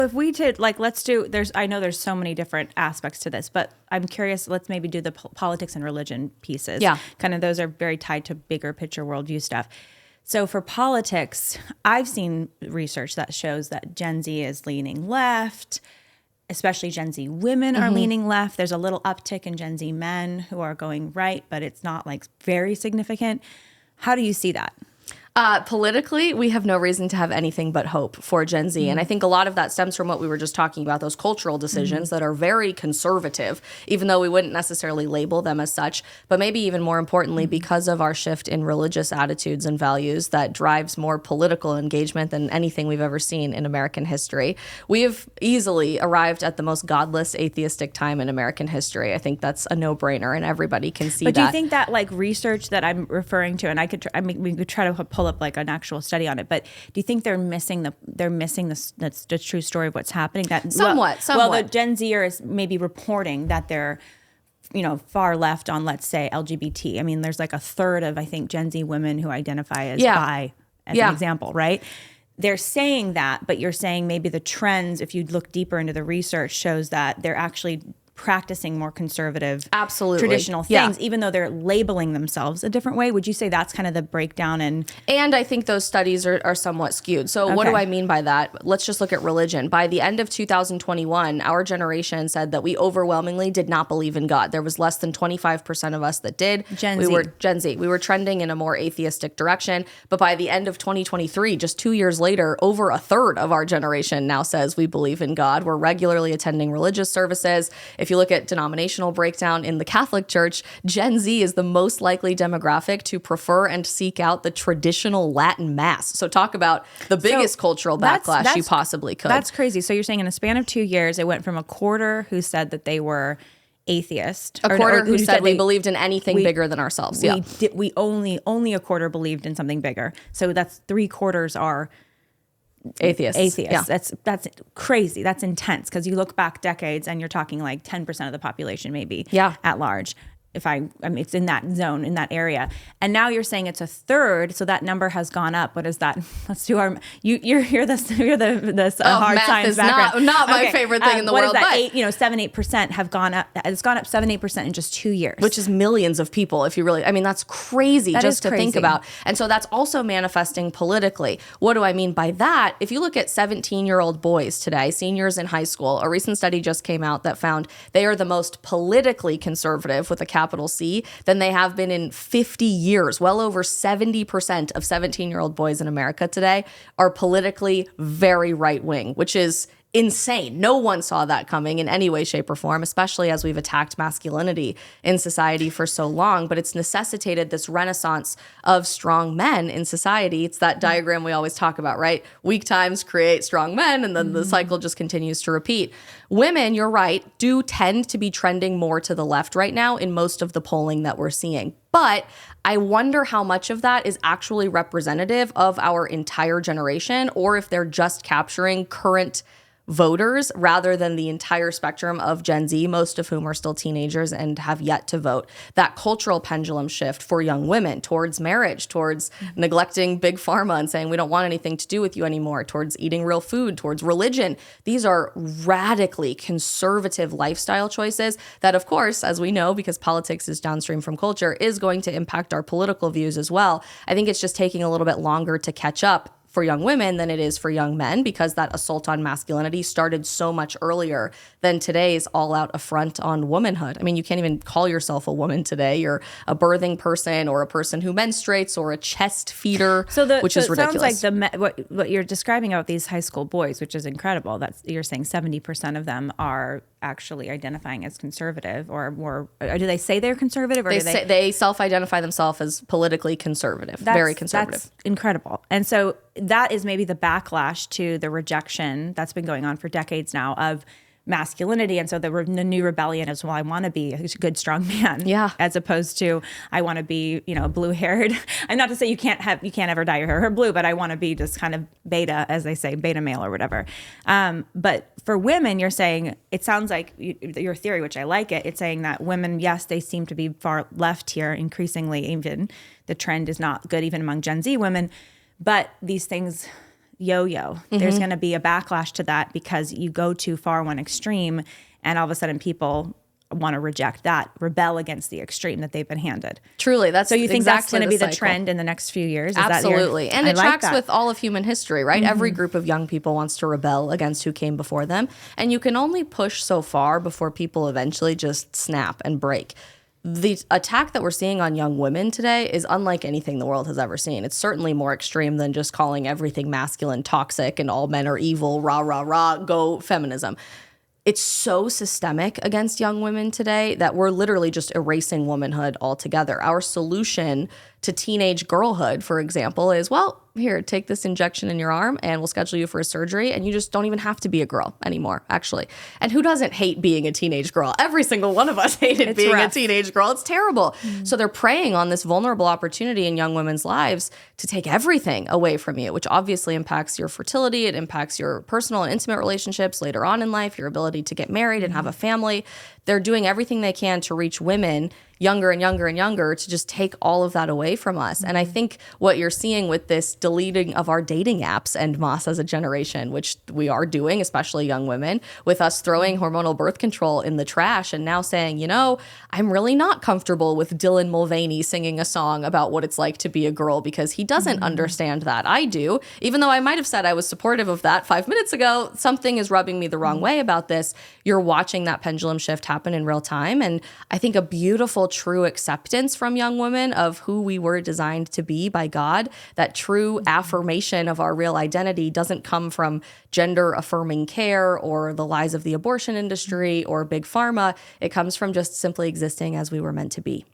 If we did, like, let's do, I know there's so many different aspects to this, but I'm curious, let's maybe do the politics and religion pieces. Yeah. Kind of those are very tied to bigger picture worldview stuff. So for politics, I've seen research that shows that Gen Z is leaning left, especially Gen Z women are leaning left. There's a little uptick in Gen Z men who are going right, but it's not like very significant. How do you see that? Politically, we have no reason to have anything but hope for Gen Z. And I think a lot of that stems from what we were just talking about, those cultural decisions that are very conservative, even though we wouldn't necessarily label them as such. But maybe even more importantly, because of our shift in religious attitudes and values that drives more political engagement than anything we've ever seen in American history. We have easily arrived at the most godless, atheistic time in American history. I think that's a no-brainer, and everybody can see that. But do you think that, like, research that I'm referring to, and we could try to pull up like an actual study on it, but do you think they're missing the true story of what's happening? That somewhat. Well, the Gen Zer is maybe reporting that they're, far left on, let's say, LGBT. I mean, there's like a third of, I think, Gen Z women who identify as bi, as an example, right? They're saying that, but you're saying maybe the trends, if you look deeper into the research, shows that they're actually practicing more conservative, traditional things, even though they're labeling themselves a different way. Would you say that's kind of the breakdown? And I think those studies are somewhat skewed. So what do I mean by that? Let's just look at religion. By the end of 2021, our generation said that we overwhelmingly did not believe in God. There was less than 25% of us that did. Gen Z. We were trending in a more atheistic direction. But by the end of 2023, just 2 years later, over a third of our generation now says we believe in God. We're regularly attending religious services. If you look at denominational breakdown in the Catholic Church, Gen Z is the most likely demographic to prefer and seek out the traditional Latin Mass. So talk about the biggest cultural backlash you possibly could. That's crazy. So you're saying in a span of 2 years, it went from a quarter who said that they were atheist, a quarter who said we believed in anything bigger than ourselves. We only a quarter believed in something bigger. So that's 3/4 are atheists. Yeah. That's crazy. That's intense, because you look back decades and you're talking like 10% of the population maybe at large. I mean, it's in that zone, in that area. And now you're saying it's a third, so that number has gone up. What is that? Let's do our, you're the hard math science is background. not my favorite thing in the world. What is that? 7-8% have gone up. It's gone up 7-8% in just 2 years. Which is millions of people, if you really, I mean, that's crazy just to think about. And so that's also manifesting politically. What do I mean by that? If you look at 17-year-old boys today, seniors in high school, a recent study just came out that found they are the most politically conservative, with a capital C, than they have been in 50 years. Well over 70% of 17-year-old boys in America today are politically very right-wing, which is insane. No one saw that coming in any way, shape, or form, especially as we've attacked masculinity in society for so long. But it's necessitated this renaissance of strong men in society. It's that diagram we always talk about, right? Weak times create strong men, and then the cycle just continues to repeat. Women, you're right, do tend to be trending more to the left right now in most of the polling that we're seeing. But I wonder how much of that is actually representative of our entire generation, or if they're just capturing current voters rather than the entire spectrum of Gen Z, most of whom are still teenagers and have yet to vote. That cultural pendulum shift for young women towards marriage, towards neglecting big pharma and saying we don't want anything to do with you anymore, towards eating real food, towards religion. These are radically conservative lifestyle choices that, of course, as we know, because politics is downstream from culture, is going to impact our political views as well. I think it's just taking a little bit longer to catch up for young women than it is for young men, because that assault on masculinity started so much earlier than today's all-out affront on womanhood. I mean, you can't even call yourself a woman today. You're a birthing person, or a person who menstruates, or a chest feeder, which is ridiculous. Sounds like what you're describing about these high school boys, which is incredible. You're saying 70% of them are actually identifying as conservative, or more. Or do they say they're conservative, or they self-identify themselves as politically conservative, very conservative. That's incredible. And so that is maybe the backlash to the rejection that's been going on for decades now of masculinity. And so the new rebellion is, well, I want to be a good, strong man. Yeah. As opposed to, I want to be, blue-haired. I'm not to say you can't ever dye your hair blue, but I want to be just kind of beta, as they say, beta male or whatever. But for women, you're saying, it sounds like your theory, which I like it. It's saying that women, yes, they seem to be far left here increasingly. Even the trend is not good even among Gen Z women. But these things, yo-yo. There's going to be a backlash to that because you go too far one extreme and all of a sudden people want to reject that, rebel against the extreme that they've been handed. Truly, that's so you think exactly that's going to be the trend in the next few years? Is Absolutely. And it tracks that. with all of human history, right? Every group of young people wants to rebel against who came before them. And you can only push so far before people eventually just snap and break. The attack that we're seeing on young women today is unlike anything the world has ever seen. It's certainly more extreme than just calling everything masculine toxic and all men are evil, rah, rah, rah, go feminism. It's so systemic against young women today that we're literally just erasing womanhood altogether. Our solution to teenage girlhood, for example, is, well, here, take this injection in your arm and we'll schedule you for a surgery and you just don't even have to be a girl anymore, actually. And who doesn't hate being a teenage girl? Every single one of us hated being a teenage girl. It's terrible. So they're preying on this vulnerable opportunity in young women's lives to take everything away from you, which obviously impacts your fertility. It impacts your personal and intimate relationships later on in life, your ability to get married and have a family. They're doing everything they can to reach women younger and younger and younger to just take all of that away from us. And I think what you're seeing with this deleting of our dating apps and MOS as a generation, which we are doing, especially young women, with us throwing hormonal birth control in the trash and now saying, you know, I'm really not comfortable with Dylan Mulvaney singing a song about what it's like to be a girl because he doesn't understand that. I do. Even though I might have said I was supportive of that 5 minutes ago, something is rubbing me the wrong way about this. You're watching that pendulum shift happen in real time. And I think a beautiful, true acceptance from young women of who we were designed to be by God, that true affirmation of our real identity doesn't come from gender affirming care or the lies of the abortion industry or big pharma. It comes from just simply existing as we were meant to be.